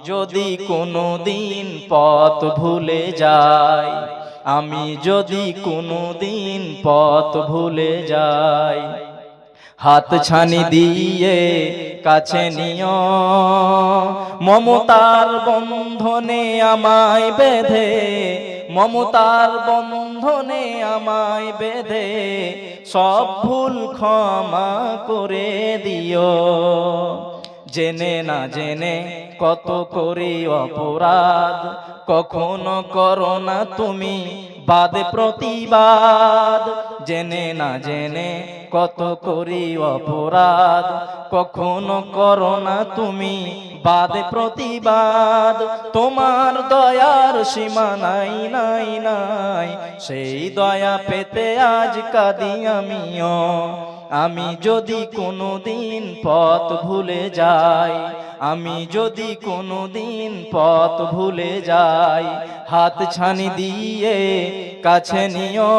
যদি কোনো দিন পথ ভুলে যাই, আমি যদি কোনো দিন পথ ভুলে যাই, হাত ছানি দিয়ে কাছে নিও, মমতার বন্ধনে আমায় বেঁধে, মমতার বন্ধনে আমায় বেঁধে সব ভুল ক্ষমা করে দিও। জেনে না জেনে কত করি অপরাধ, কখনো করো না তুমি বাদে প্রতিবাদ। জেনে না জেনে কত করি অপরাধ, কখনো করো না তুমি বাদে প্রতিবাদ। তোমার দয়ার সীমা নাই নাই নাই, সেই দয়া পেতে আজ কাঁদি আমিও। আমি যদি কোনো দিন পথ ভুলে যাই, আমি যদি কোনো দিন পথ ভুলে যাই, হাত ছানি দিয়ে কাছে নিও,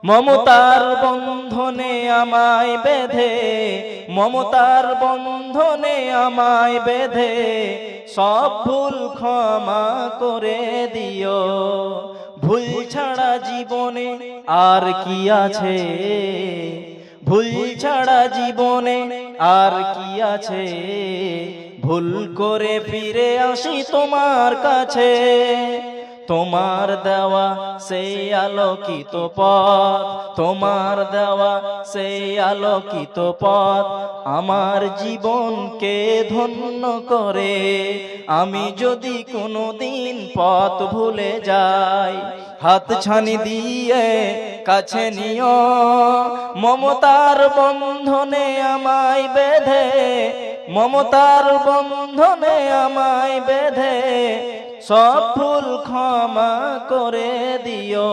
মমতার বন্ধনে আমায় বেঁধে, মমতার বন্ধনে আমায় বেঁধে সব ভুল ক্ষমা করে দিও। ভুল ছাড়া জীবনে আর কি আছে, ভুল ছাড়া জীবনে আর কি আছে, ভুল করে ফিরে আসি তোমার কাছে। তোমার দেওয়া সেই আলোকিত পথ, তোমার দেওয়া সেই আলোকিত পথ আমার জীবনকে ধন্য করে। আমি যদি কোনো দিন পথ ভুলে যাই, হাত ছানি দিয়ে কাছে নিও, মমতার বন্ধনে আমায় বেঁধে, মমতার বন্ধনে আমায় বেঁধে সব ভুল ক্ষমা করে দিও।